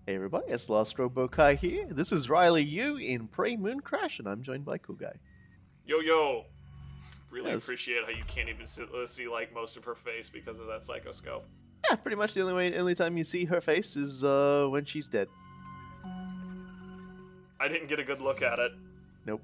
Hey everybody, it's Last Robo Kai here. This is Riley Yu in Prey Mooncrash, and I'm joined by Cool Guy. Yo yo! Really Yes. appreciate how you can't even see like most of her face because of that psychoscope. Yeah, pretty much the only time you see her face is when she's dead. I didn't get a good look at it. Nope.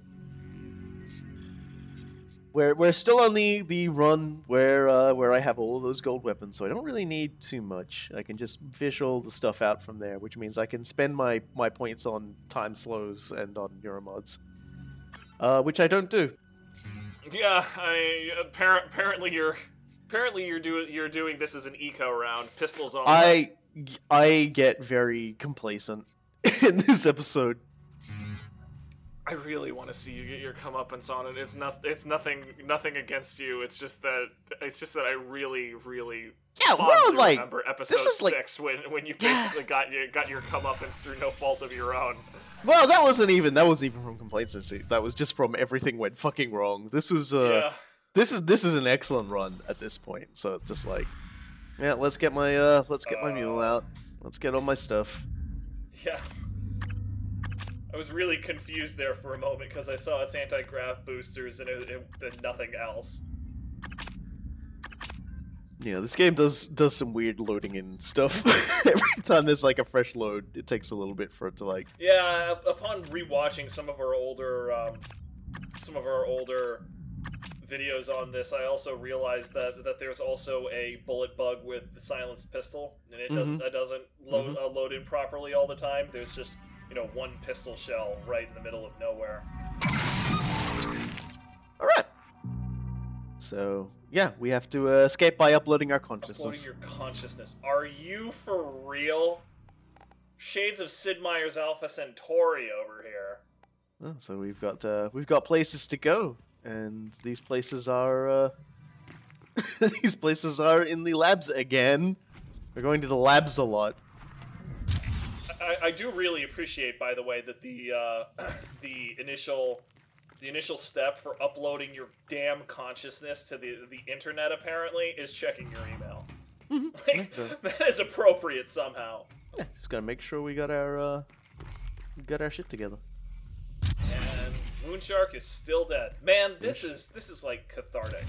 We're still on the run where I have all of those gold weapons, so I don't really need too much. I can just fish all the stuff out from there, which means I can spend my points on time slows and on neuromods, which I don't do. Yeah, apparently you're doing this as an eco round. Pistols on. I get very complacent in this episode. I really want to see you get your comeuppance on it. It's nothing against you. It's just that I really remember episode 6 when you basically got your comeuppance through no fault of your own. Well, that wasn't even from complacency. That was just from everything went fucking wrong. This was this is an excellent run at this point. So it's just like, yeah, let's get my mule out. Let's get all my stuff. Yeah. I was really confused there for a moment because I saw its anti-grav boosters and it did nothing else. Yeah, this game does some weird loading in stuff. Every time there's like a fresh load, it takes a little bit for it to like. Yeah, upon rewatching some of our older videos on this, I also realized that there's also a bullet bug with the silenced pistol, and it doesn't load in properly all the time. There's just one pistol shell right in the middle of nowhere. Alright. So, yeah, we have to escape by uploading our consciousness. Uploading your consciousness. Are you for real? Shades of Sid Meier's Alpha Centauri over here. Oh, so we've got places to go, and these places are these places are in the labs again. We're going to the labs a lot. I do really appreciate, by the way, that the initial step for uploading your damn consciousness to the internet apparently is checking your email. Like, that is appropriate somehow. Yeah, just gotta make sure we got our shit together. And Moonshark is still dead. Man, this is like cathartic.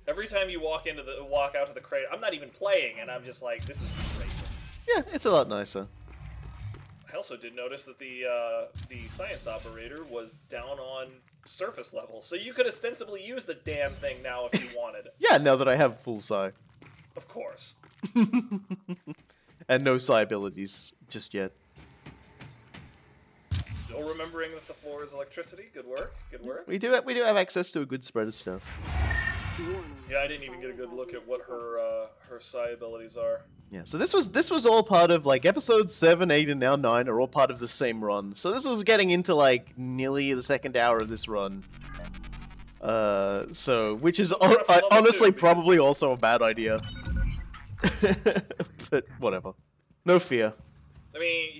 Every time you walk out to the crate, I'm not even playing, and I'm just like, this is great. Yeah, it's a lot nicer. I also did notice that the science operator was down on surface level, so you could ostensibly use the damn thing now if you wanted. Yeah, now that I have full psi. Of course. And no psi abilities just yet. Still remembering that the floor is electricity. Good work. Good work. We do have access to a good spread of stuff. Yeah, I didn't even get a good look at what her psi abilities are. Yeah, so this was all part of, like, episodes 7, 8, and now 9 are all part of the same run. So this was getting into, like, nearly the second hour of this run. Which is honestly probably also a bad idea. But whatever. No fear. I mean,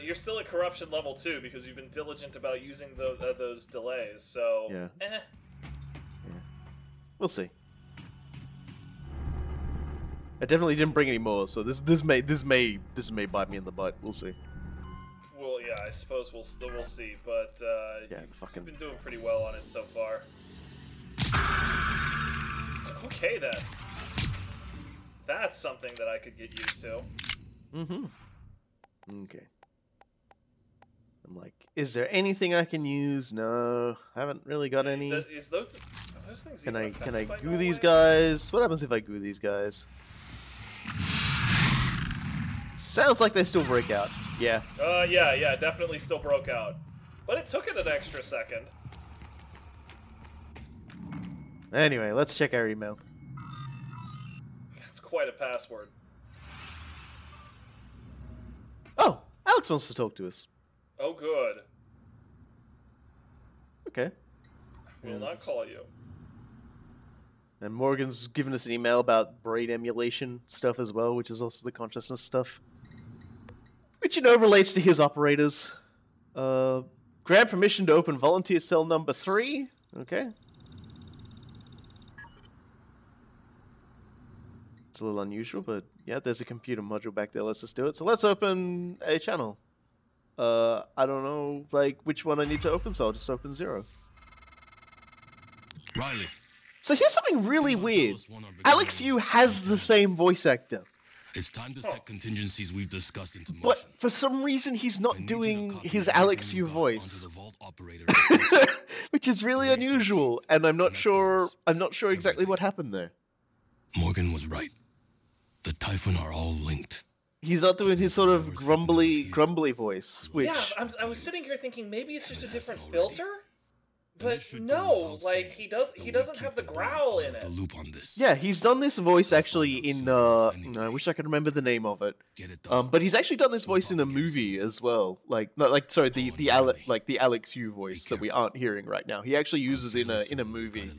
you're still at corruption level 2 because you've been diligent about using those delays. So yeah. Yeah. We'll see. I definitely didn't bring any more, so this may bite me in the butt. We'll see. Well, yeah, I suppose we'll see, but yeah, you've been doing pretty well on it so far. Okay then. That's something that I could get used to. Okay. I'm like, is there anything I can use? No, I haven't really got any. Are those things Can I by goo no these way? guys? What happens if I goo these guys? Sounds like they still break out. Yeah. Yeah, definitely still broke out. But it took it an extra second. Anyway, let's check our email. That's quite a password. Oh, Alex wants to talk to us. Oh, good. Okay. Will not call you. And Morgan's given us an email about brain emulation stuff as well, which is also the consciousness stuff. Which, relates to his operators. Grant permission to open volunteer cell number 3. Okay. It's a little unusual, but Yeah, there's a computer module back there. Let's just do it. So let's open a channel. I don't know, like, which one I need to open, so I'll just open 0. Riley. So here's something really weird. Alex Yu has the same voice actor. It's time to set contingencies we've discussed into motion. But for some reason, he's not doing his Alex Yu voice, which is really unusual. And I'm not sure exactly what happened there. Morgan was right. The Typhon are all linked. He's not doing his sort of grumbly voice. Which... Yeah, I was sitting here thinking maybe it's just a different filter. But no, like he doesn't have the growl in it. Yeah, he's done this voice actually in I wish I could remember the name of it. But he's actually done this voice in a movie as well. Like the Alex Yu voice that we aren't hearing right now. He actually uses in a movie,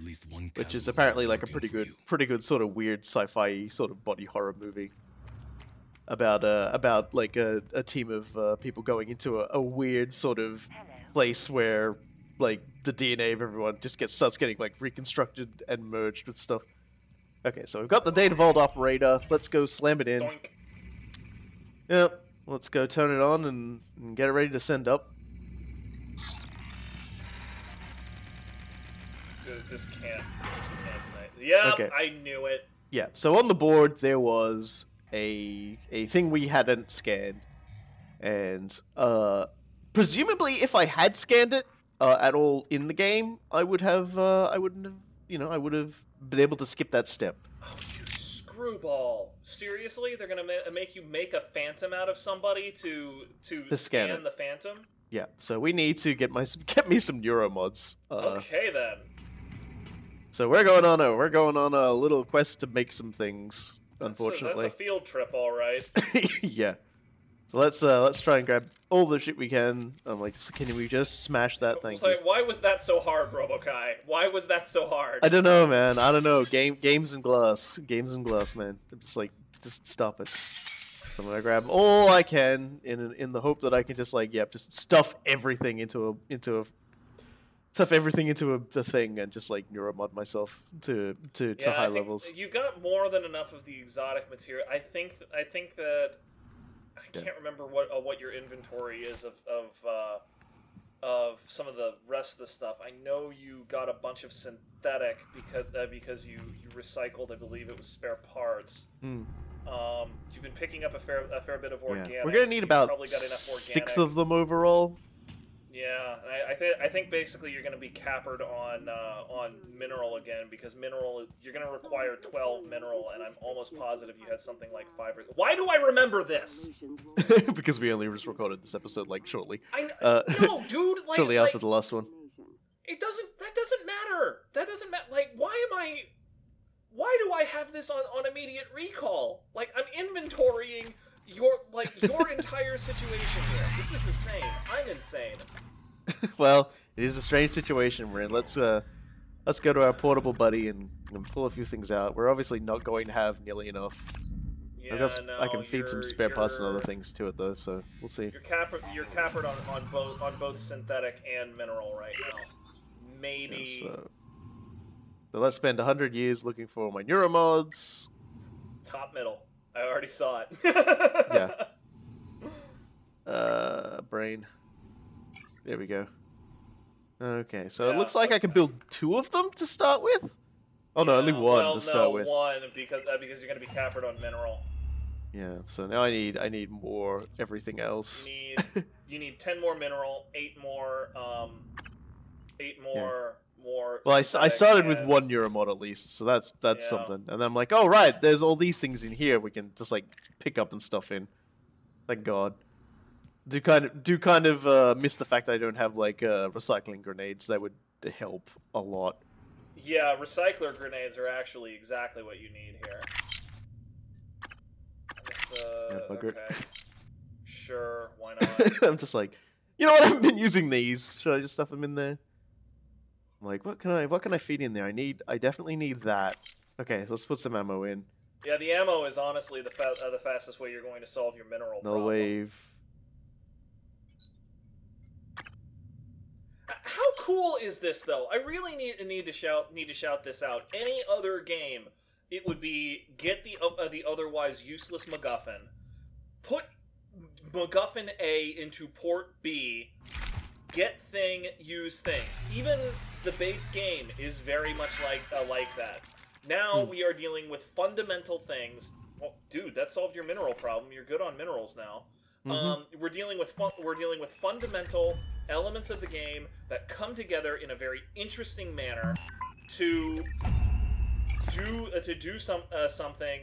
which is apparently like a pretty good sort of weird sci-fi sort of body horror movie. About like a team of people going into a weird sort of place where like the DNA of everyone just starts getting like reconstructed and merged with stuff. Okay, so we've got the data vault operator. Let's go slam it in. Doink. Yep. Let's go turn it on and get it ready to send up. Dude, this can't. Yeah, okay. I knew it. Yeah. So on the board there was a thing we hadn't scanned, and presumably if I had scanned it at all in the game, I would have been able to skip that step. Oh, you screwball! Seriously, they're gonna make you make a phantom out of somebody to scan the phantom? Yeah. So we need to get me some neuromods. Okay then. So we're going on a little quest to make some things. Unfortunately, that's a field trip, all right. Yeah. So let's try and grab all the shit we can. I'm like, can we just smash that thing? Like, why was that so hard, Robokai? Why was that so hard? I don't know, man. I don't know. Games and glass, man. I'm just like, just stop it. So I'm gonna grab all I can in the hope that I can just like, just stuff everything into the thing and just like neuromod myself to high levels. You got more than enough of the exotic material. I think that. I can't remember what your inventory is of some of the rest of the stuff. I know you got a bunch of synthetic because you recycled. I believe it was spare parts. You've been picking up a fair bit of organic. Yeah. We're gonna need about 6 of them overall. Yeah, I think basically you're going to be cappered on mineral again, because mineral, you're going to require 12 mineral, and I'm almost positive you had something like 5 or... Why do I remember this? Because we only just recorded this episode like shortly. No, dude, like shortly after the last one. That doesn't matter. That doesn't matter. Like, why do I have this on immediate recall? Like, I'm inventorying your entire situation here. This is insane. I'm insane. Well, it is a strange situation we're in. Let's go to our portable buddy and pull a few things out. We're obviously not going to have nearly enough. Yeah, I can feed some spare parts and other things to it though, so we'll see. You're cappered on both synthetic and mineral right now. Maybe. Yeah, so let's spend 100 years looking for my neuromods. Top middle. I already saw it. Yeah. Brain. There we go. Okay, so it looks like I can build 2 of them to start with. Oh no, only one to start with. One because you're going to be cappered on mineral. Yeah. So now I need more everything else. You need 10 more mineral, 8 more. More. Well, I started with 1 neuromod at least, so that's something. And I'm like, oh right, there's all these things in here we can just like pick up and stuff in. Thank God. Do kind of miss the fact that I don't have like recycling grenades. That would help a lot. Yeah, recycler grenades are actually exactly what you need here. Okay. Sure, why not? I'm just like, you know what? I haven't been using these. Should I just stuff them in there? I'm like, what can I feed in there? I definitely need that. Okay, let's put some ammo in. Yeah, the ammo is honestly the fastest way you're going to solve your mineral problem. Wave. How cool is this though? I really need to shout this out. Any other game it would be get the otherwise useless MacGuffin, put MacGuffin A into port B, get thing, use thing. Even the base game is very much like that. Now we are dealing with fundamental things. Well, dude, that solved your mineral problem. You're good on minerals now. We're dealing with fundamental elements of the game that come together in a very interesting manner to do something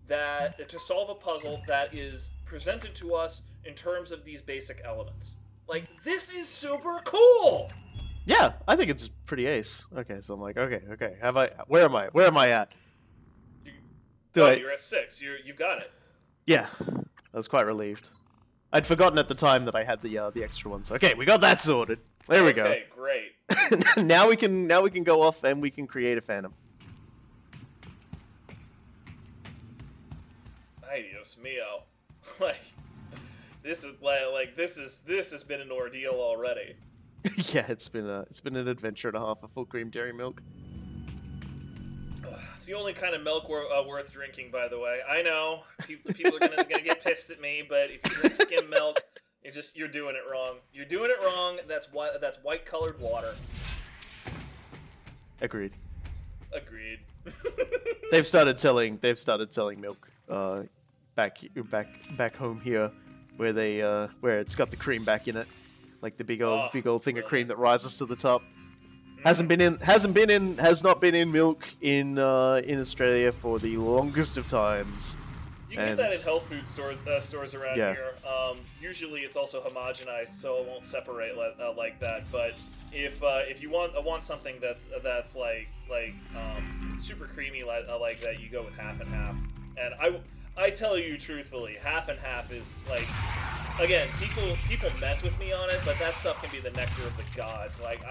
to solve a puzzle that is presented to us in terms of these basic elements. Like, this is super cool. Yeah, I think it's pretty ace. Okay, so I'm like, okay. Where am I at? You're at 6. You've got it. Yeah, I was quite relieved. I'd forgotten at the time that I had the extra ones. Okay, we got that sorted. There we go. Okay, great. now we can go off and we can create a phantom. Ay, Dios mío. This has been an ordeal already. Yeah, it's been an adventure and a half of full cream dairy milk. It's the only kind of milk worth drinking, by the way. I know people are gonna get pissed at me, but if you drink skim milk, you're doing it wrong. You're doing it wrong. That's white colored water. Agreed. They've started selling milk back home here, where it's got the cream back in it, like the big old thing of cream that rises to the top. Has not been in milk in Australia for the longest of times. You can get that in health food stores around here. Usually it's also homogenized, so it won't separate like that. But if you want something that's like super creamy like that, you go with half and half. And I tell you truthfully, half and half is like, again, people mess with me on it, but that stuff can be the nectar of the gods. Like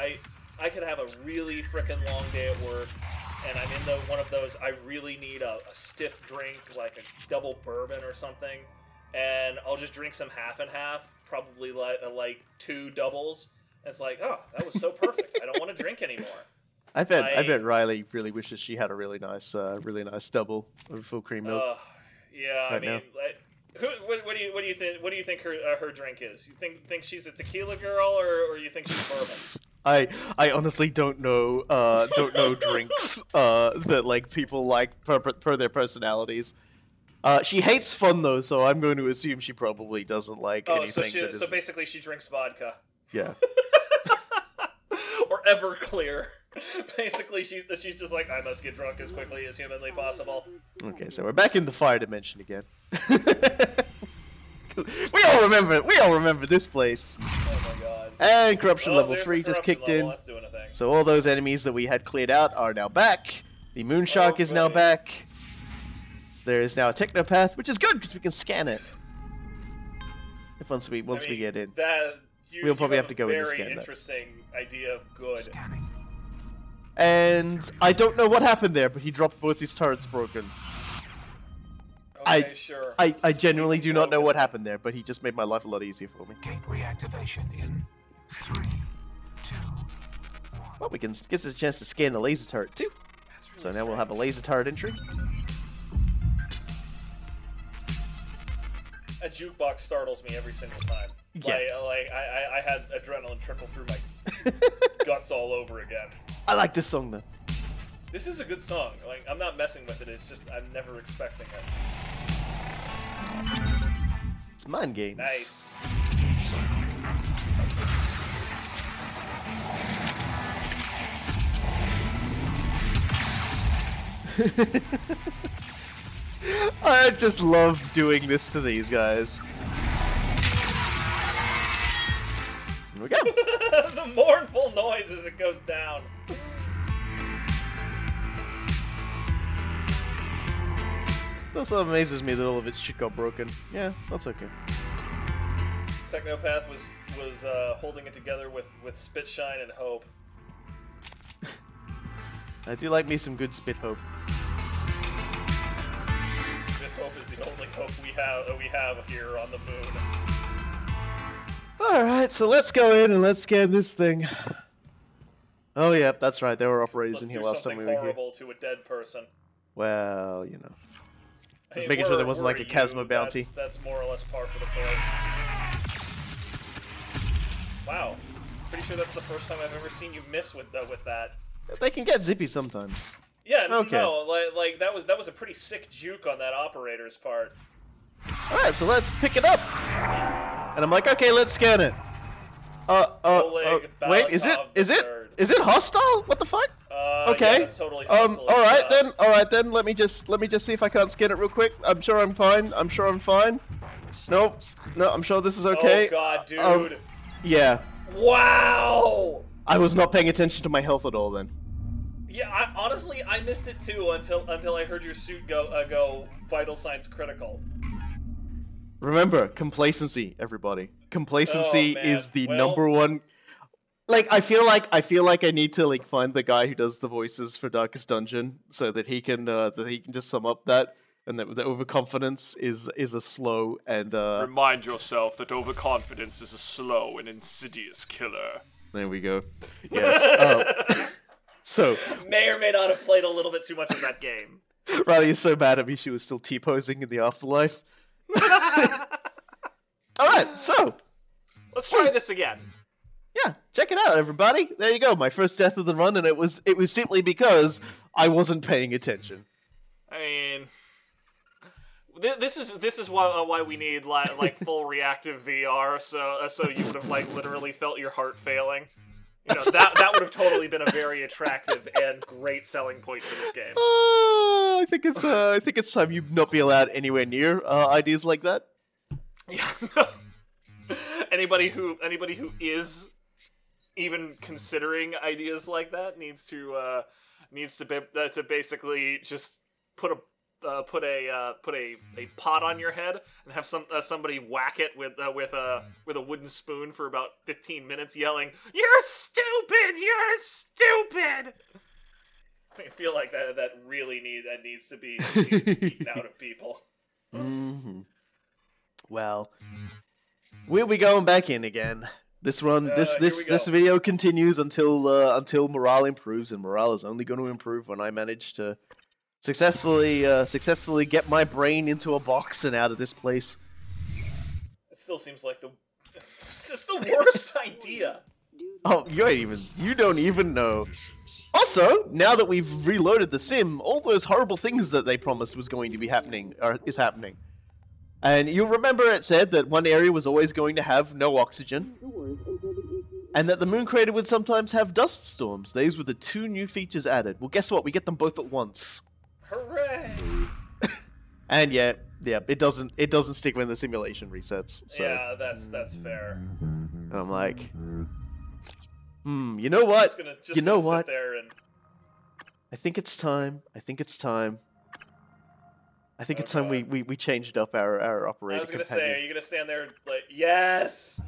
I could have a really frickin' long day at work, and I'm in one of those, I really need a stiff drink, like a double bourbon or something, and I'll just drink some half and half, probably like 2 doubles. And it's like, oh, that was so perfect. I don't want to drink anymore. I bet Riley really wishes she had a really nice double of full cream milk. Yeah, I mean, what do you think? What do you think her drink is? You think she's a tequila girl, or you think she's bourbon? I honestly don't know drinks that like people like per their personalities. She hates fun though, so I'm going to assume she probably doesn't like anything. So basically she drinks vodka. Yeah. Or Everclear. Basically she's just like, I must get drunk as quickly as humanly possible. Okay, so we're back in the fire dimension again. We all remember this place. Oh my god. And corruption level 3 just kicked in. That's doing a thing. So all those enemies that we had cleared out are now back. The Moonshark is now back. There is now a Technopath, which is good because we can scan it. Once we get in, we'll probably have to go in and scan that. Very interesting idea of good. Scanning. And I don't know what happened there, but he dropped both his turrets broken. Okay, sure. I genuinely do not know what happened there, but he just made my life a lot easier for me. Gate reactivation in 3, 2, 1. Well, we can gives us a chance to scan the laser turret too. That's really So now strange. we'll have a laser turret entry. A jukebox startles me every single time. Yeah. I had adrenaline trickle through my guts all over again. I like this song though. This is a good song. Like, I'm not messing with it. It's just I'm never expecting it. It's Mind Games. Nice. I just love doing this to these guys. Here we go. The mournful noise as it goes down. It also amazes me that all of its shit got broken. Yeah, that's okay. Technopath was holding it together with spit shine and hope. I do like me some good Spit Hope. Spit hope is the only hope we have here on the moon. Alright, so let's go in and let's scan this thing. Oh yeah, that's right, there were operators in here last time we were here. Let's do something horrible to a dead person. Well, you know. I mean, making sure there wasn't we're like a you, Chasma bounty. That's more or less par for the course. Wow. Pretty sure that's the first time I've ever seen you miss with that. They can get zippy sometimes. Yeah, Okay. no, like that was a pretty sick juke on that operator's part. Alright, so let's pick it up. And I'm like, okay, let's scan it. Wait, is it hostile? What the fuck? Okay. Yeah, that's totally hostile. Alright then, let me just see if I can't scan it real quick. I'm sure I'm fine. Nope. No, I'm sure this is okay. Oh god, dude. Yeah. Wow! I was not paying attention to my health at all then. Yeah, honestly, I missed it too until I heard your suit go vital signs critical. Remember, complacency, everybody. Complacency is the number one. Like, I feel like I need to like find the guy who does the voices for Darkest Dungeon so that he can just sum up that, and that the overconfidence is a slow and Remind yourself that overconfidence is a slow and insidious killer. There we go. Yes. So may or may not have played a little bit too much of that game. Riley is so mad at me she was still T-posing in the afterlife. Alright, so let's try this again. Yeah, check it out, everybody. There you go, my first death of the run, and it was simply because I wasn't paying attention. I mean, this is why we need like full reactive VR, so you would have like literally felt your heart failing. You know, that would have totally been a very attractive and great selling point for this game. I think it's time you not be allowed anywhere near ideas like that. Yeah. No. Anybody who is even considering ideas like that needs to basically just put a pot on your head and have somebody whack it with a wooden spoon for about 15 minutes, yelling, "You're stupid! You're stupid!" I feel like that needs to be beaten out of people. Mm-hmm. Well, we'll be going back in again. This run, this video continues until morale improves, and morale is only going to improve when I manage to successfully get my brain into a box and out of this place. It still seems like this is the worst idea. Oh, you don't even know. Also, now that we've reloaded the sim, all those horrible things that they promised was going to be happening is happening. And you'll remember it said that one area was always going to have no oxygen, and that the moon crater would sometimes have dust storms. These were the 2 new features added. Well, guess what? We get them both at once. Hooray! And yeah, it doesn't stick when the simulation resets. So. Yeah, that's fair. I'm like, you know what? You know what? I think it's time. It's time we changed up our operating. I was gonna companion. say, are you gonna stand there like, yes?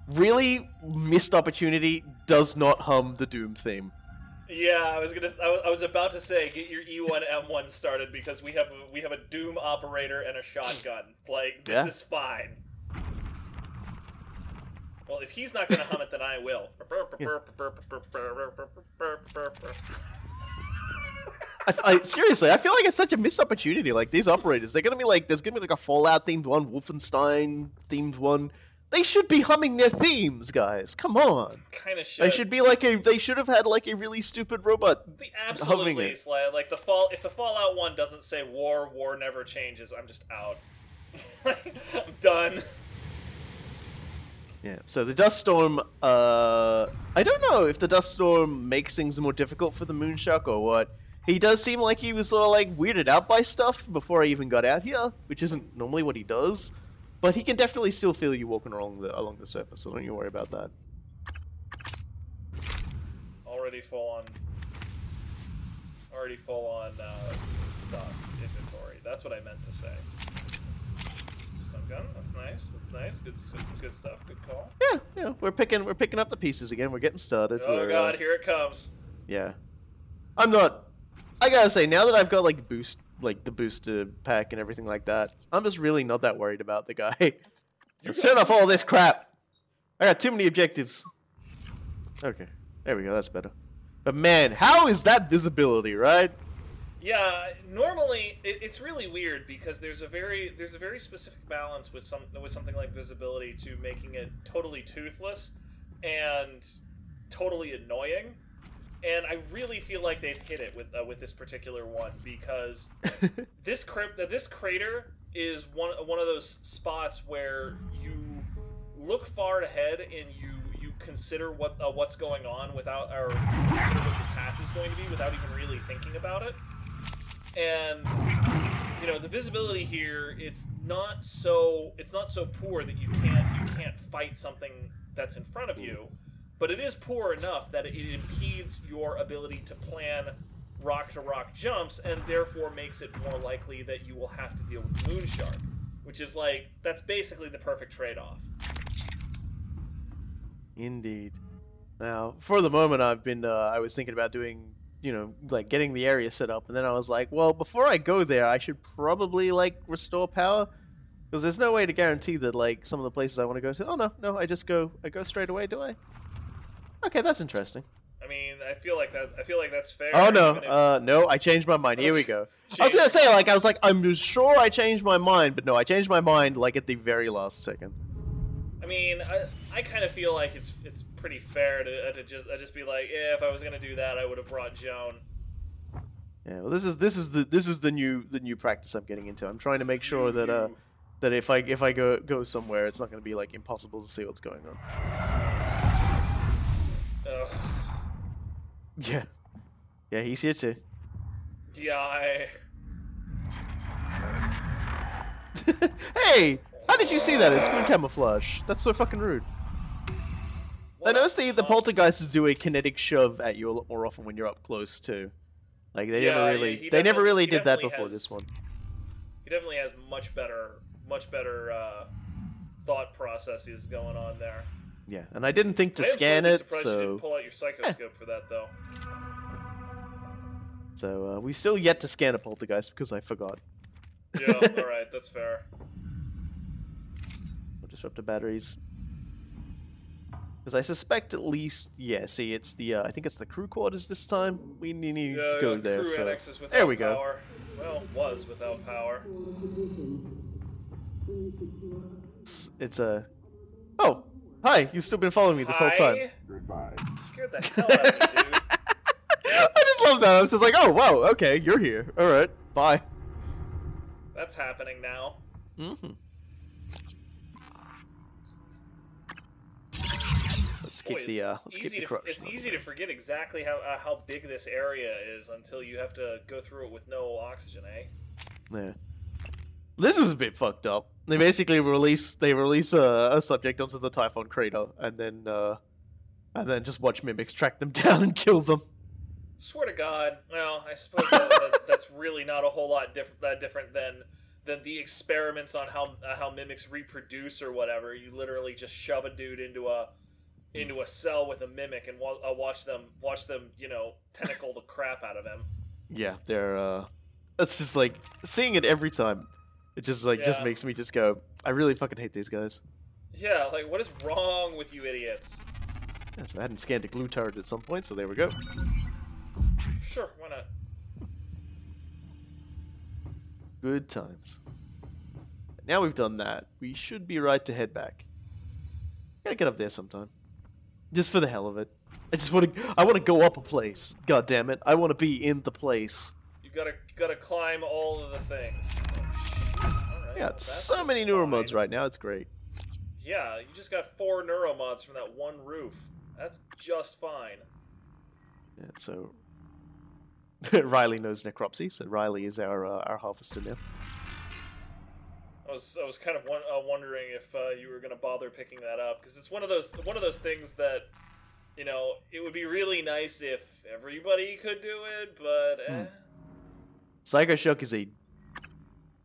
Really missed opportunity does not hum the Doom theme. Yeah, I was about to say, get your E1M1 started because we have a Doom operator and a shotgun. Like, this is fine. Well, if he's not gonna hum it, then I will. Seriously, I feel like it's such a missed opportunity. Like, these operators, there's gonna be like a Fallout themed one, Wolfenstein themed one. They should be humming their themes, guys. Come on. Kind of should. They should have had like a really stupid robot. Absolutely, like if the Fallout one doesn't say war never changes, I'm just out. I'm done. Yeah. So the dust storm. I don't know if the dust storm makes things more difficult for the Moonshark or what. He does seem like he was sort of like weirded out by stuff before I even got out here, which isn't normally what he does. But he can definitely still feel you walking along the surface, so don't you worry about that. Already full on stuff inventory. That's what I meant to say. Stun gun. That's nice. Good stuff. Good call. Yeah. We're picking up the pieces again. We're getting started. Oh god, here it comes. Yeah. I gotta say, now that I've got like the booster pack and everything like that, I'm just really not that worried about the guy. Let's turn off all this crap. I got too many objectives. Okay, there we go. That's better. But man, how is that visibility, right? Yeah, normally it's really weird because there's a very specific balance with something like visibility to making it totally toothless and totally annoying. And I really feel like they've hit it with this particular one because this crater is one of those spots where you look far ahead and you consider what's going on without, or consider what the path is going to be without even really thinking about it. And you know, the visibility here, it's not so poor that you can't fight something that's in front of you, but it is poor enough that it impedes your ability to plan rock to rock jumps, and therefore makes it more likely that you will have to deal with the moon shark, which is like, that's basically the perfect trade-off. Indeed. Now, for the moment, I was thinking about doing, you know, like getting the area set up, and then I was like, well, before I go there, I should probably like restore power, because there's no way to guarantee that like some of the places I want to go to. Oh no, I go straight away, do I? Okay, that's interesting. I mean, I feel like that's fair. Oh no, no, I changed my mind. Here we go. I was gonna say, like, I'm sure I changed my mind, but no, I changed my mind like at the very last second. I mean, I kind of feel like it's pretty fair to just be like, yeah, if I was gonna do that, I would have brought Joan. Yeah, well, this is the new practice I'm getting into. I'm trying to make sure that that if I go somewhere, it's not going to be like impossible to see what's going on. Ugh. Yeah, he's here too. Yeah, Hey, how did you see that? It's moon camouflage. That's so fucking rude. I noticed the poltergeists do a kinetic shove at you a lot more often when you're up close too. Like they never really did that before this one. He definitely has much better thought processes going on there. Yeah, and I didn't think to scan it. I'm surprised you didn't pull out your psychoscope for that though. So we still yet to scan a poltergeist because I forgot. Yeah, all right, that's fair. We'll disrupt the batteries. Because I suspect at least, yeah, see, it's the, I think it's the crew quarters this time. We need to go there, crew so... annex is without there we go. Power. Well, was without power. It's a... Oh! Hi! You've still been following me this whole time. Goodbye. Scared the hell out of me, dude. I just love that. I was just like, oh, wow, okay, you're here. Alright, bye. That's happening now. Mm-hmm. Let's It's easy to forget exactly how big this area is until you have to go through it with no oxygen, eh? Yeah. This is a bit fucked up. They basically release a subject onto the Typhon crater, and then just watch mimics track them down and kill them. Swear to God. Well, I suppose that's really not a whole lot different than the experiments on how mimics reproduce or whatever. You literally just shove a dude into a cell with a mimic and watch them, you know, tentacle the crap out of him. Yeah, they're it's just like seeing it every time. It just just makes me just go, I really fucking hate these guys. Yeah, like what is wrong with you idiots? Yeah, so I hadn't scanned a glue turret at some point, so there we go. Sure, why not? Good times. Now we've done that, we should be right to head back. Gotta get up there sometime. Just for the hell of it. I want to go up a place. God damn it. I want to be in the place. You gotta climb all of the things. Oh, Yeah, it's so many neuromods right now, it's great. Yeah, you just got 4 neuromods from that one roof. That's just fine. Yeah, so Riley knows necropsy, so Riley is our harvester now. I was kind of wondering if you were gonna bother picking that up, because it's one of those things that, you know, it would be really nice if everybody could do it, but Psycho Shock is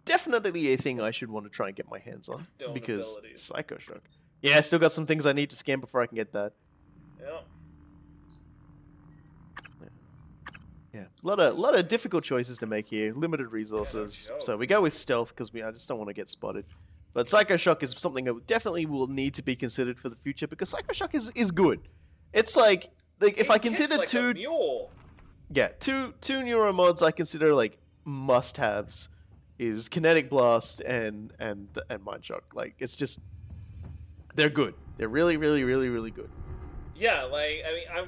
definitely a thing I should want to try and get my hands on, Dome because abilities. Psycho Shock. Yeah, I still got some things I need to scan before I can get that. Yeah. Yeah, a lot of difficult choices to make here. Limited resources, so we go with stealth because I just don't want to get spotted. But Psycho Shock is something that definitely will need to be considered for the future because Psycho Shock is good. It's like like if He I kicks consider like a mule. two neuro mods I consider like must-haves is Kinetic Blast and Mind Shock. Like it's just they're good. They're really good. Yeah, like I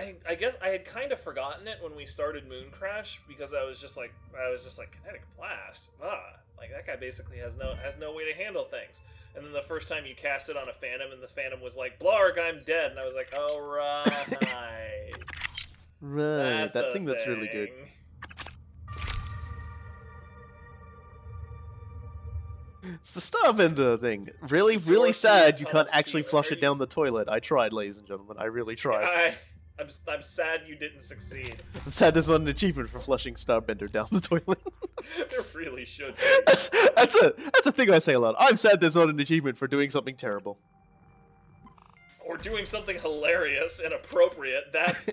mean, I guess I had kind of forgotten it when we started Mooncrash because I was just like Kinetic Blast. Like that guy basically has no way to handle things. And then the first time you cast it on a Phantom, and the Phantom was like, "Blarg, I'm dead," and I was like, "Oh right, Right, that thing that's really good. It's the Starbender thing. Really sad you can't actually flush it down the toilet. I tried, ladies and gentlemen. I really tried. I'm sad you didn't succeed. I'm sad there's not an achievement for flushing Starbender down the toilet. There really should be. That's a thing I say a lot. I'm sad there's not an achievement for doing something terrible. Or doing something hilarious and appropriate. That's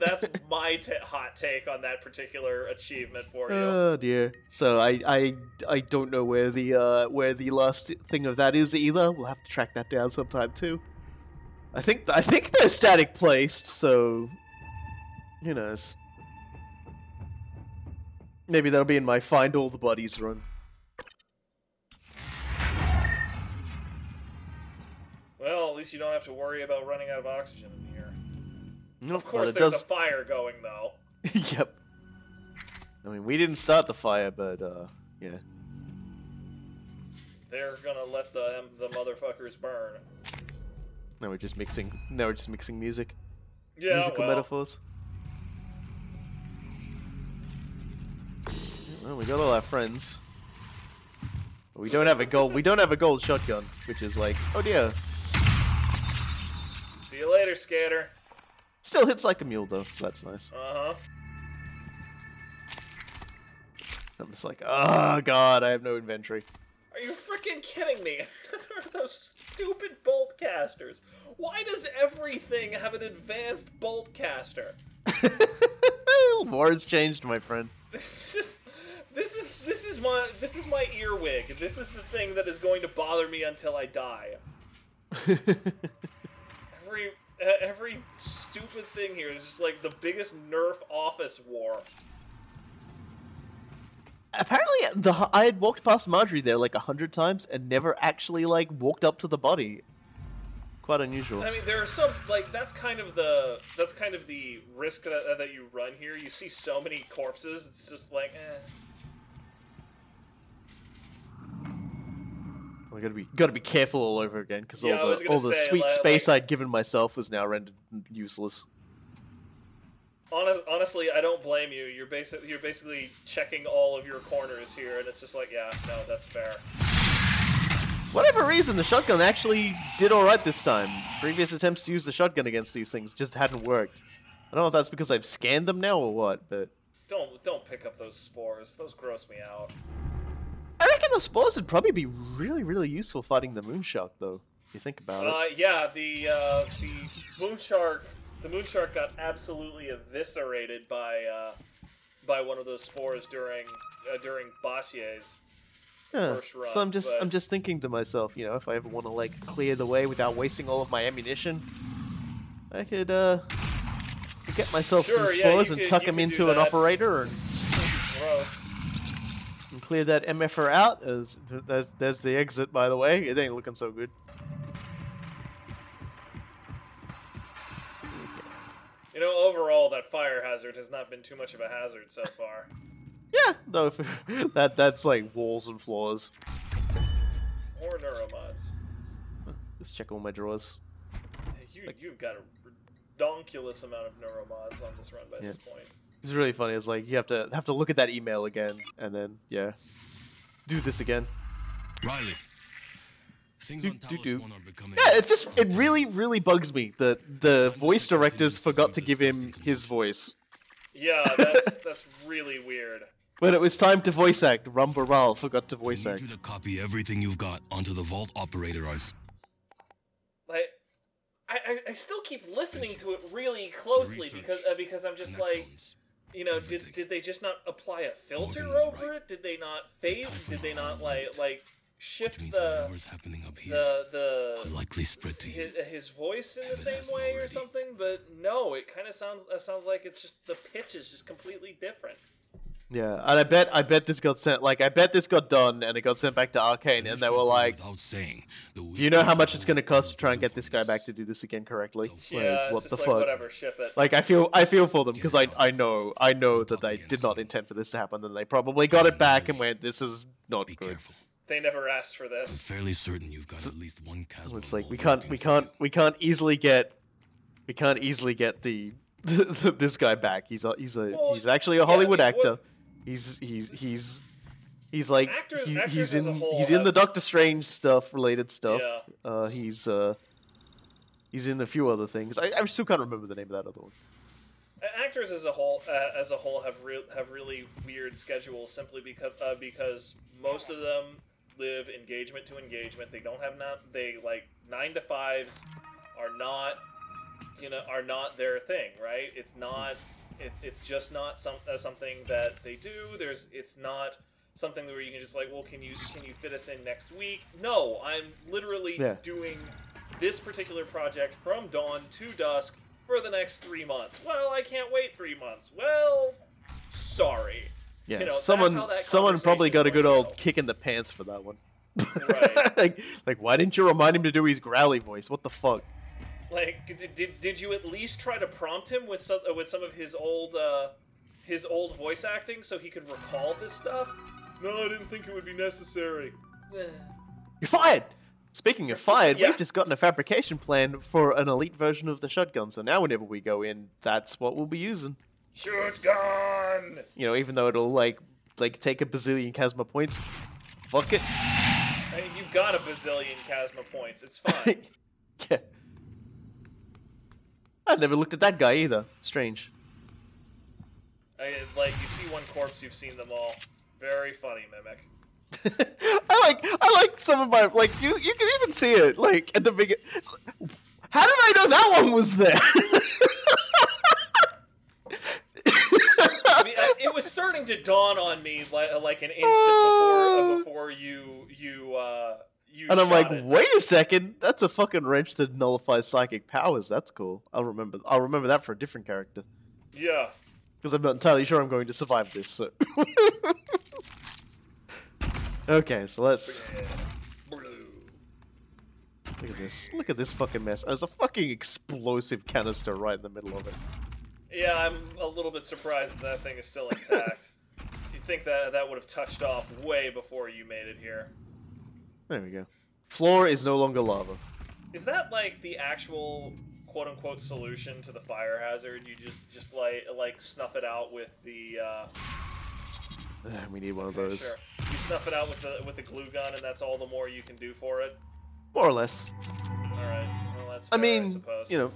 my hot take on that particular achievement for you. Oh dear. So I don't know where the last thing of that is either. We'll have to track that down sometime too. I think they're static placed, so who knows? Maybe that'll be in my Find All the Bodies run. Well, at least you don't have to worry about running out of oxygen in here. Nope, Of course, there's a fire going, though. Yep. I mean, we didn't start the fire, but, yeah. They're gonna let the motherfuckers burn. Now we're just mixing music. Yeah, Musical well. metaphors. Well, we got all our friends. But we don't have a gold shotgun, which is like, oh dear. See you later, Skater. Still hits like a mule though, so that's nice. Uh-huh. I'm just like, oh god, I have no inventory. Are you freaking kidding me? Those stupid bolt casters. Why does everything have an advanced bolt caster? War has changed, my friend. This is my earwig. This is the thing that is going to bother me until I die. Every stupid thing here is just like the biggest Nerf office war. Apparently, I had walked past Marjorie there like 100 times and never actually like walked up to the body. Quite unusual. I mean, there are some like that's kind of the risk that you run here. You see so many corpses, it's just like, eh. I gotta be careful all over again because all the sweet space I'd given myself was now rendered useless. Honestly, I don't blame you. You're basically checking all of your corners here, and it's just like, yeah, no, that's fair. Whatever reason, the shotgun actually did alright this time. Previous attempts to use the shotgun against these things just hadn't worked. I don't know if that's because I've scanned them now or what, but don't pick up those spores. Those gross me out. I reckon the spores would probably be really useful fighting the Moonshark, though. If you think about it. Yeah, the Moonshark got absolutely eviscerated by one of those spores during Bossier's first run. So I'm just thinking to myself, you know, if I ever want to like clear the way without wasting all of my ammunition, I could get myself some spores and tuck them into an operator and. Gross. And clear that MFR out. There's the exit, by the way. It ain't looking so good. You know, overall, that fire hazard has not been too much of a hazard so far. Yeah, though that's like walls and floors. Or neuromods. Just check all my drawers. You've got a redonkulous amount of neuromods on this run by this point. It's really funny. It's like you have to look at that email again, and then do this again. Riley, things on Talos 1 are becoming. Yeah, it really bugs me that the voice directors forgot to give him his voice. Yeah, that's really weird. When it was time to voice act, Rumbaral forgot to voice act. I need you to copy everything you've got onto the vault operator ice. Like, I still keep listening to it really closely because I'm just like. You know, did they just not apply a filter over it? Did they not phase? Did they not like shift means the whatever's happening up here will the likely spread to you. his voice in the And it same hasn't way or already. something? But no, it kind of sounds like it's just the pitch is just completely different. Yeah, and I bet this got sent. Like, I bet this got done, and it got sent back to Arcane, and they were like, Without saying, "Do you know how much it's going to cost to try and get this guy back to do this again correctly?" Yeah, Like, it's what just the like fuck? whatever, ship it. Like, I feel for them because I know that they did not intend for this to happen, and they probably got it back and went, "This is not Be good." careful. They never asked for I'm this. fairly certain you've got at least one Casma. It's like we can't easily get the this guy back. He's actually a Hollywood actor. He's like Actors he's as a in whole he's in the have- Doctor Strange related stuff. Yeah. He's in a few other things. I still can't remember the name of that other one. Actors as a whole have really weird schedules simply because most of them live engagement to engagement. They don't have 9 to 5s are not their thing, right? It's not it's just not something that they do. It's not something where you can just like, well, can you fit us in next week? No, I'm literally doing this particular project from dawn to dusk for the next 3 months. Well, I can't wait 3 months. Well, sorry. Yeah, You know, someone probably got a good old conversation kick in the pants for that one. Right. like why didn't you remind him to do his growly voice? What the fuck? Like, did you at least try to prompt him with some of his old voice acting so he could recall this stuff? No, I didn't think it would be necessary. You're fired! Speaking of fired, Yeah. we've just gotten a fabrication plan for an elite version of the shotgun, so now whenever we go in, that's what we'll be using. Shotgun! You know, even though it'll, like take a bazillion Casma points, fuck it. I mean, you've got a bazillion Casma points. It's fine. Yeah. I've never looked at that guy either. Strange. Like, you see one corpse, you've seen them all. Very funny, Mimic. I like some of my, like, you can even see it, like, at the beginning. How did I know that one was there? I mean, it was starting to dawn on me like an instant before you And I'm shot like, it. wait a second, that's a fucking wrench that nullifies psychic powers. That's cool. I'll remember that for a different character. Yeah. Because I'm not entirely sure I'm going to survive this, so... Okay, so let's... Blue. Look at this. Look at this fucking mess. There's a fucking explosive canister right in the middle of it. Yeah, I'm a little bit surprised that thing is still intact. You'd think that would have touched off way before you made it here. There we go. Floor is no longer lava. Is that like the actual quote-unquote solution to the fire hazard? You just like snuff it out with the We need one of those. Sure. You snuff it out with the glue gun, and that's all the more you can do for it. More or less. All right. Well, that's I fair, mean, I suppose. you know,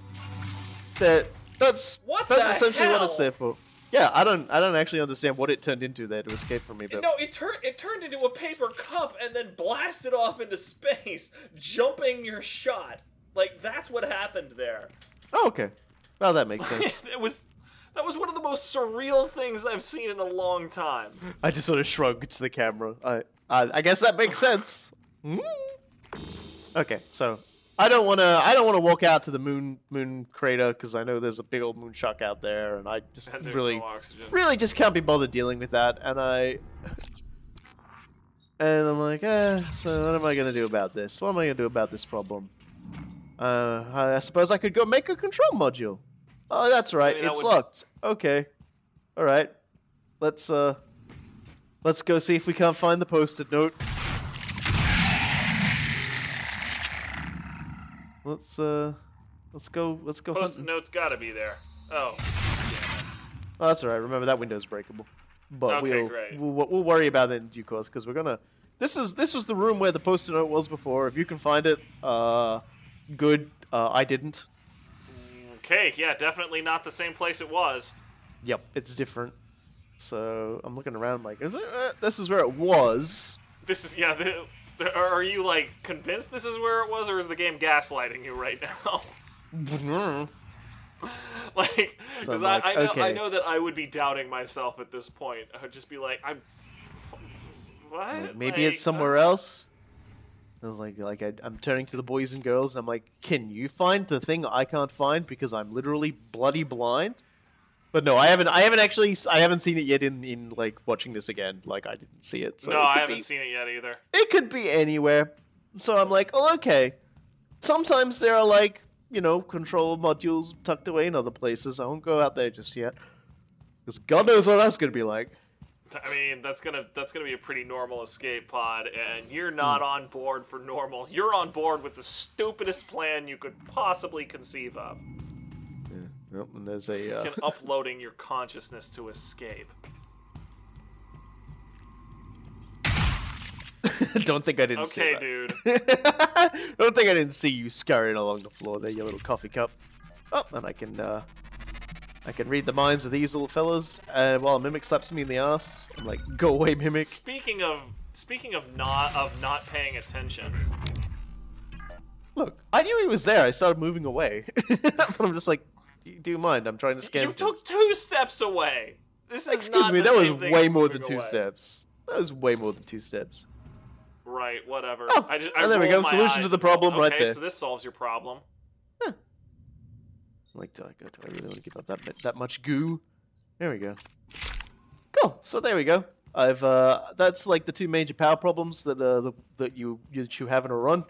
that's What the essentially what it's hell? there for. Yeah, I don't actually understand what it turned into there to escape from me, but No, it turned into a paper cup and then blasted off into space, jumping your shot. Like, that's what happened there. oh, okay. Well, that makes sense. That was one of the most surreal things I've seen in a long time. I just sort of shrugged to the camera. I guess that makes sense. Okay, so I don't want to walk out to the moon crater because I know there's a big old moon shock out there, and I just And there's really no oxygen. really just can't be bothered dealing with that. And I'm like, so what am I gonna do about this? What am I gonna do about this problem? I suppose I could go make a control module. Oh, that's right, I mean, that it's would- locked. Okay, all right. Let's go see if we can't find the post-it note. Let's go Post-it hunting. note's gotta be there. Oh. Oh, that's all right. Remember that window's breakable. But Okay, great. we'll worry about it in due course because we're gonna. This was the room where the post-it note was before. If you can find it, good. I didn't. Okay, yeah, definitely not the same place it was. Yep, it's different. So I'm looking around like, this is where it was. This is, yeah, are you, like, convinced this is where it was, or is the game gaslighting you right now? Like, So I'm because like, I know okay. I know that I would be doubting myself at this point. I would just be like, what? Maybe Like, it's somewhere else. I was I'm turning to the boys and girls, and I'm like, can you find the thing I can't find because I'm literally bloody blind? But no, I haven't seen it yet in like watching this again. Like I didn't see it. So no, it I could haven't be, seen it yet either. It could be anywhere. So I'm like, oh, okay. Sometimes there are like, control modules tucked away in other places. I won't go out there just yet. Because God knows what that's going to be like. I mean, that's gonna be a pretty normal escape pod, and you're not on board for normal. You're on board with the stupidest plan you could possibly conceive of. Yeah. Yep, and there's a... Uploading your consciousness to escape. Don't think I didn't see that. Okay, dude. Don't think I didn't see you scurrying along the floor there, you little coffee cup. Oh, and I can read the minds of these little fellas. While a mimic slaps me in the ass, I'm like, go away, mimic. Speaking of not paying attention. Look, I knew he was there. I started moving away, but I'm just like, do you mind? I'm trying to scan. You took 2 steps away. This is Excuse not me. the That same was thing way as more than moving 2 away. steps. That was way more than 2 steps. Right. Whatever. Oh, I there we rolled go. my Solution eyes to the and problem go, right okay, there. so this solves your problem. Like, do I really want to give up that much goo? There we go. Cool. So there we go. I've that's like the 2 major power problems that that you have in a run.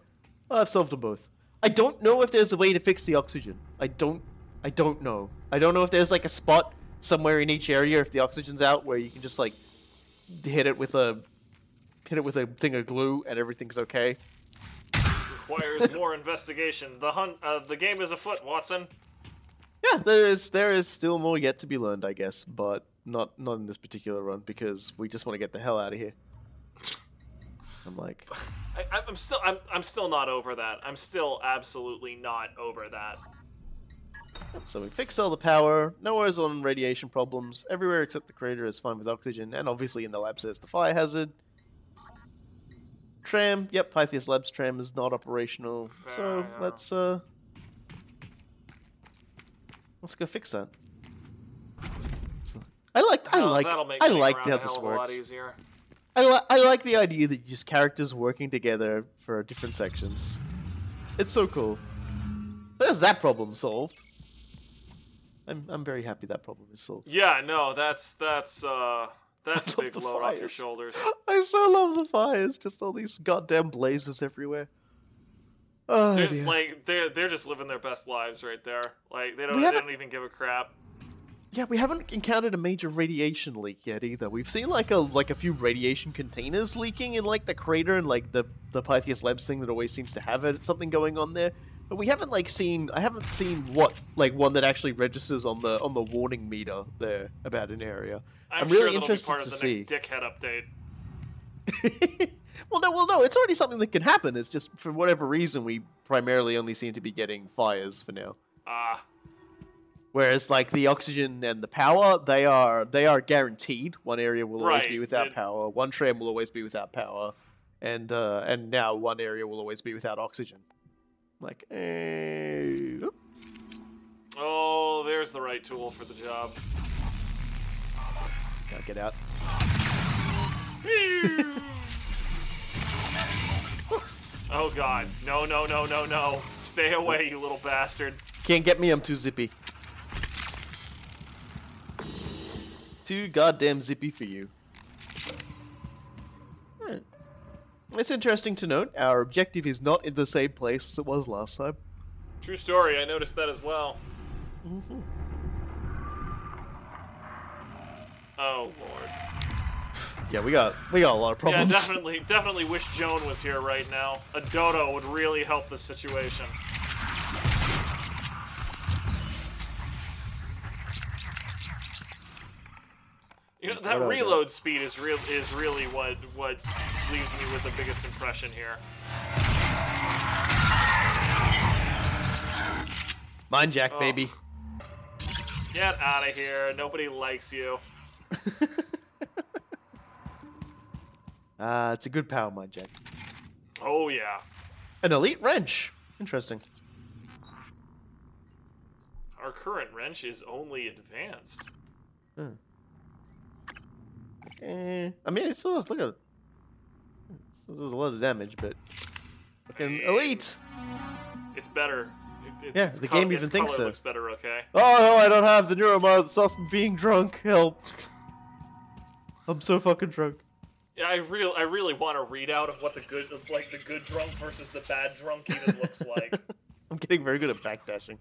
I've solved them both. I don't know if there's a way to fix the oxygen. I don't know. I don't know if there's like a spot somewhere in each area if the oxygen's out where you can just like hit it with a thing of glue and everything's okay. Requires more investigation. The game is afoot, Watson. Yeah, there is still more yet to be learned, I guess, but not in this particular run because we just want to get the hell out of here. I'm like, I'm still not over that. I'm still absolutely not over that. so we fixed all the power, no worries on radiation problems, everywhere except the crater is fine with oxygen, and obviously in the lab says the fire hazard. Tram, yep, Pythias Labs tram is not operational, so let's go fix that. So, I like how this works. I like the idea that just characters working together for different sections. It's so cool. There's that problem solved. I'm very happy that problem is solved. Yeah, no, that's a big load off your shoulders. I so love the fires. Just all these goddamn blazes everywhere. Oh, they're just living their best lives right there. Like they don't even give a crap. Yeah, we haven't encountered a major radiation leak yet either. We've seen like a few radiation containers leaking in like the crater and like the Pythias Labs thing that always seems to have something going on there. But we haven't I haven't seen one that actually registers on the warning meter there about an area. I'm really sure interested be part to of the see. next dickhead update. Well, no, it's already something that can happen. It's just for whatever reason we primarily only seem to be getting fires for now. Whereas like the oxygen and the power, they are guaranteed. One area will always be without power. One tram will always be without power, and now one area will always be without oxygen. Like, oh, there's the right tool for the job. Gotta get out. Oh god, no. Stay away, you little bastard. Can't get me, I'm too zippy. Too goddamn zippy for you. Right. It's interesting to note, our objective is not in the same place as it was last time. True story, I noticed that as well. Mm-hmm. Oh lord. Yeah, we got a lot of problems. Yeah, definitely wish Joan was here right now. A dodo would really help this situation. You know, that reload speed is really what leaves me with the biggest impression here. Mind Jack, baby. Get out of here. Nobody likes you. It's a good power, Mind Jack. Oh, yeah. An elite wrench. Interesting. Our current wrench is only advanced. I mean, it still does, look at it. There's a lot of damage, but Fucking elite. It's better. Yeah, the game even thinks so. Looks better, okay? Oh no, I don't have the neuromod that stops me being drunk. Help. I'm so fucking drunk. Yeah, I really want a readout of what the good drunk versus the bad drunk even looks like. I'm getting very good at backdashing.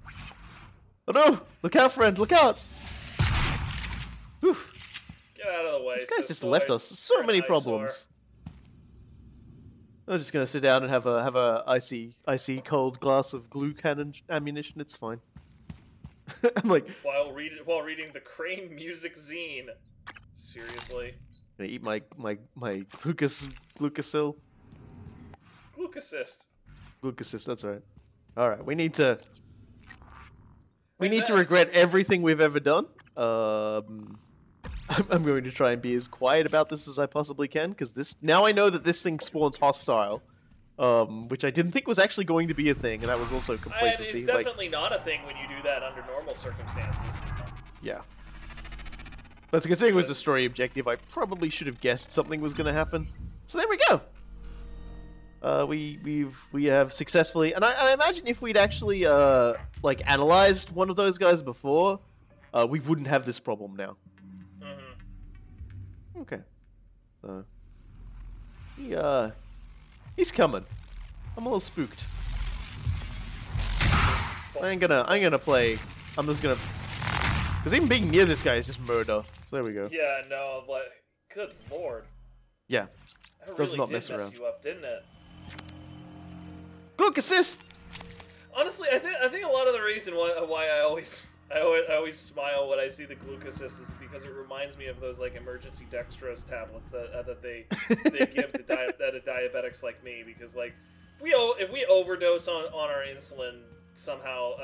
Oh no! Look out, friend! Look out! Whew. Get out of the way. This guy's just left us so many problems. I'm just gonna sit down and have a icy cold glass of glue cannon ammunition. It's fine. I'm like while reading the Crane music zine. Seriously. I eat my glucocil. Glucosist. That's right. All right, we need to regret everything we've ever done. I'm going to try and be as quiet about this as I possibly can, because now I know that this thing spawns hostile, which I didn't think was actually going to be a thing, and that was also complacency. It's definitely not a thing when you do that under normal circumstances. Yeah. But considering it was a story objective, I probably should have guessed something was going to happen. So there we go. We have successfully, and I imagine if we'd actually like analyzed one of those guys before, we wouldn't have this problem now. Mm-hmm. Okay, so he's coming. I'm a little spooked. I ain't gonna play. I'm just gonna, because even being near this guy is just murder. So there we go. Yeah, no, but good lord. Yeah, that does really not did mess mess around. you up, didn't it? Look, assist. Honestly, I think a lot of the reason why I always smile when I see the glucosist is because it reminds me of those like emergency dextrose tablets that they give to diabetics like me, because like if we overdose on our insulin somehow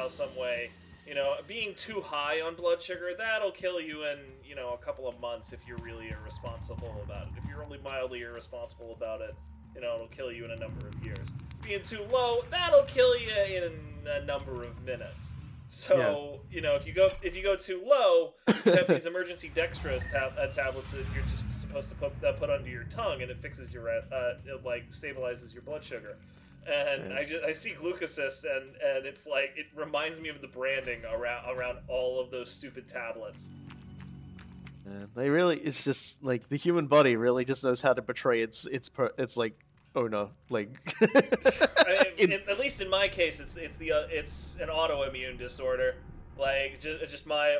some way, you know, being too high on blood sugar, that'll kill you in, you know, a couple of months if you're really irresponsible about it. If you're only mildly irresponsible about it, you know, it'll kill you in a number of years. Being too low, that'll kill you in a number of minutes. So, you know, if you go too low, you have these emergency dextrose tablets that you're just supposed to put under your tongue, and it fixes your it like stabilizes your blood sugar. And I see glucosist, and it's like, it reminds me of the branding around all of those stupid tablets. It's just like the human body really just knows how to portray it's like, oh no, like at least in my case, it's an autoimmune disorder. Like just my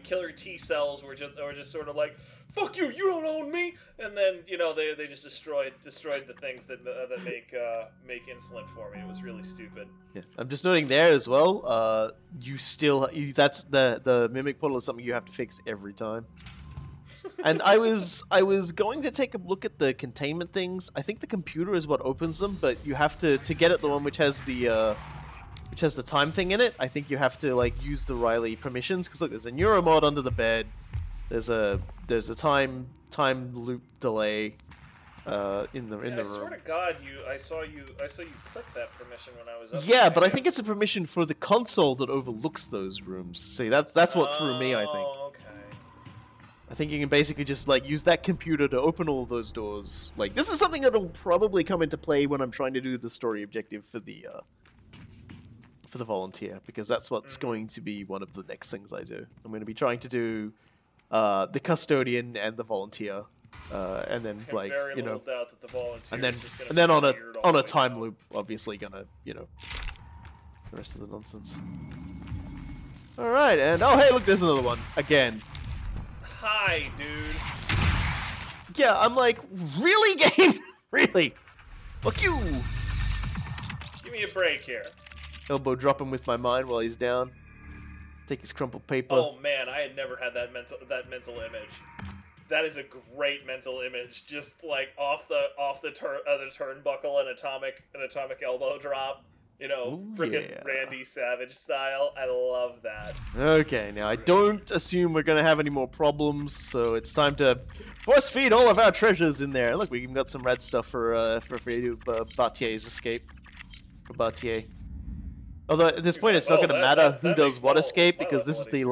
killer T cells were just sort of like, fuck you, you don't own me, and then, you know, they just destroyed the things that make insulin for me. It was really stupid. Yeah, I'm just noting there as well. That's the mimic portal is something you have to fix every time. And I was going to take a look at the containment things. I think the computer is what opens them, but you have to get at the one which has the time thing in it. I think you have to like use the Riley permissions, because look, there's a neuromod under the bed. There's a time loop delay in the room. I swear to God, I saw you click that permission when I was up. Yeah, but I think it's a permission for the console that overlooks those rooms. See, that's what threw me, I think. Oh, okay. I think you can basically just like use that computer to open all those doors. Like, this is something that'll probably come into play when I'm trying to do the story objective for the volunteer, because that's what's going to be one of the next things I do. I'm going to be trying to do the custodian and the volunteer, and then like, you know, doubt that the volunteer and then is just gonna and then on a way time down. loop, obviously gonna, you know, the rest of the nonsense. All right, and oh hey, look, there's another one again. Hi, dude. Yeah, I'm like, really, game? Really? Fuck you! Give me a break here. Elbow drop him with my mind while he's down. Take his crumpled paper. Oh man, I had never had that mental image. That is a great mental image. Just like off the turnbuckle, an atomic elbow drop. You know, freaking yeah. Randy Savage style. I love that. Okay, now I don't assume we're gonna have any more problems, so it's time to force feed all of our treasures in there. Look, we even got some red stuff for Batier's escape. For Batier. Although at this point, it's not gonna matter who does what escape, because this is the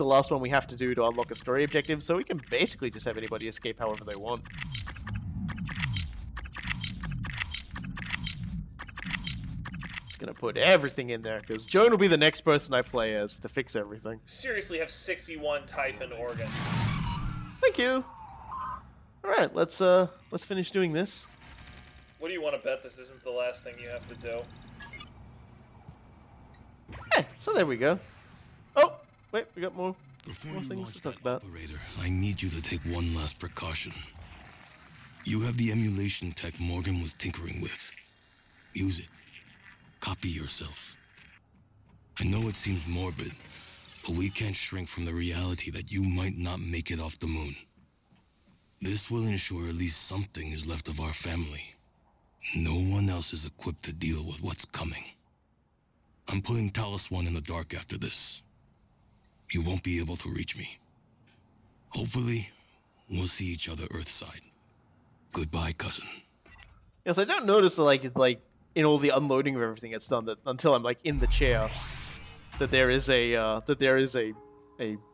last one we have to do to unlock a story objective. So we can basically just have anybody escape however they want. gonna put everything in there because Joan will be the next person I play as to fix everything. Seriously, have 61 Typhon organs. Thank you. All right, let's finish doing this. What do you want to bet this isn't the last thing you have to do? Yeah, so there we go. Oh, wait, we got more Before more you things launch to talk that about. operator, I need you to take one last precaution. You have the emulation tech Morgan was tinkering with. Use it. Copy yourself. I know it seems morbid, but we can't shrink from the reality that you might not make it off the moon. This will ensure at least something is left of our family. No one else is equipped to deal with what's coming. I'm putting Talos 1 in the dark after this. You won't be able to reach me. Hopefully, we'll see each other Earthside. Goodbye, cousin. Yes, I don't notice like in all the unloading of everything it's done that until I'm like in the chair that there is a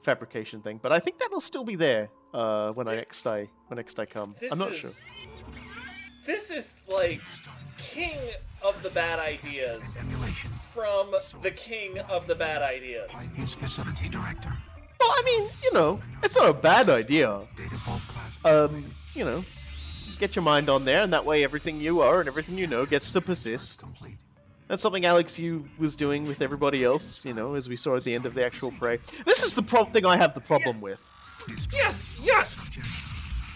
fabrication thing. But I think that'll still be there when next I come. I'm not sure. This is like king of the bad ideas from the king of the bad ideas. His facility director. Well, I mean, you know, it's not a bad idea. Data vault plasma. You know, get your mind on there, and that way everything you are and everything you know gets to persist. Complete. That's something Alex you was doing with everybody else, you know, as we saw at the end of the actual prey. This is the thing I have the problem with. Yes! Yes!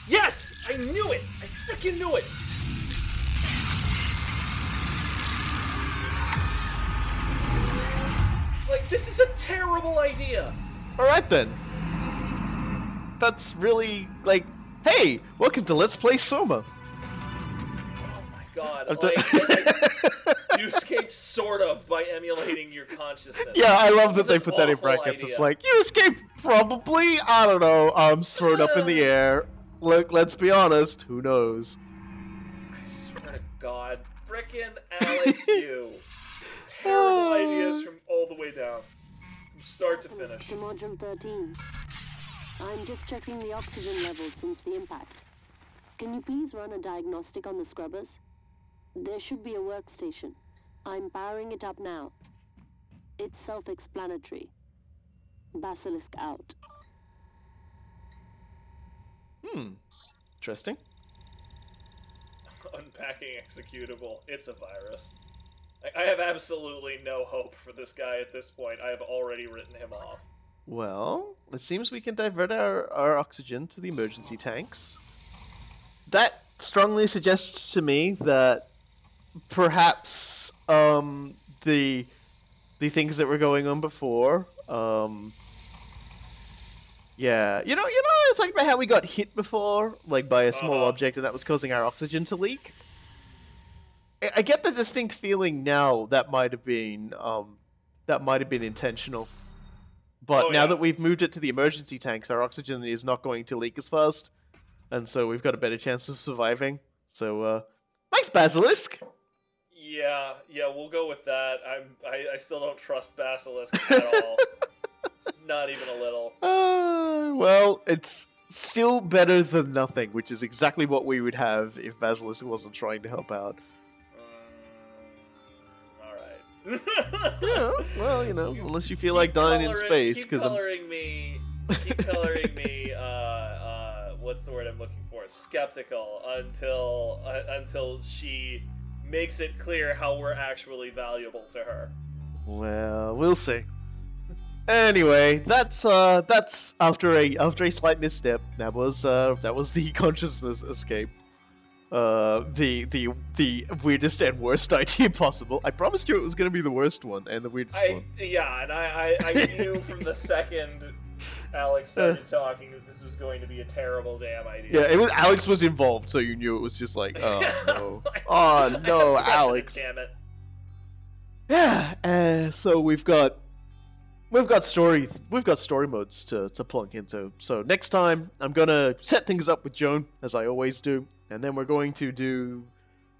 Yes! I knew it! I freaking knew it! Like, this is a terrible idea! Alright then. That's really, like, hey, welcome to Let's Play Soma. Oh my god, you escaped sort of by emulating your consciousness. Yeah, I love that This they is put an that in awful brackets. idea. It's like, you escaped probably, I don't know, arms thrown up in the air. Look, let's be honest, who knows? I swear to god, frickin' Alex, you. Terrible ideas from all the way down. From start to finish. To Module 13. I'm just checking the oxygen levels since the impact. Can you please run a diagnostic on the scrubbers? There should be a workstation. I'm powering it up now. It's self-explanatory. Basilisk out. Interesting. Unpacking executable. It's a virus. I have absolutely no hope for this guy at this point. I have already written him off. Well, it seems we can divert our oxygen to the emergency tanks. That strongly suggests to me that perhaps the things that were going on before, yeah, you know, it's like how we got hit before, like by a small object, and that was causing our oxygen to leak. I get the distinct feeling now that might have been intentional. But now that we've moved it to the emergency tanks, our oxygen is not going to leak as fast, and so we've got a better chance of surviving. So, thanks, Basilisk. Yeah, we'll go with that. I still don't trust Basilisk at all. Not even a little. Well, it's still better than nothing, which is exactly what we would have if Basilisk wasn't trying to help out. Alright. Yeah, well, you know, unless you feel like dying in space, keep because coloring me, what's the word I'm looking for? Skeptical until she makes it clear how we're actually valuable to her. Well, we'll see. Anyway, that's after a slight misstep. That was the consciousness escape. The weirdest and worst idea possible. I promised you it was going to be the worst one and the weirdest one. Yeah, and I knew from the second Alex started talking that this was going to be a terrible damn idea. Yeah, Alex was involved, so you knew it was just like, oh no, oh no, Alex. Damn it. Yeah, so we've got story modes to plunk into. So next time I'm gonna set things up with Joan as I always do, and then we're going to do.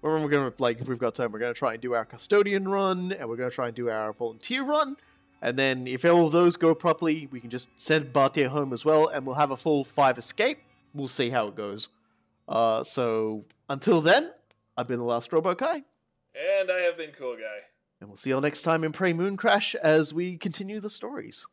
When we're gonna if we've got time, we're gonna try and do our custodian run, and we're gonna try and do our volunteer run, and then if all of those go properly, we can just send Bartier home as well, and we'll have a full 5 escape. We'll see how it goes. So until then, I've been the last Robot Guy. And I have been Cool Guy. And we'll see you all next time in Prey Mooncrash as we continue the stories.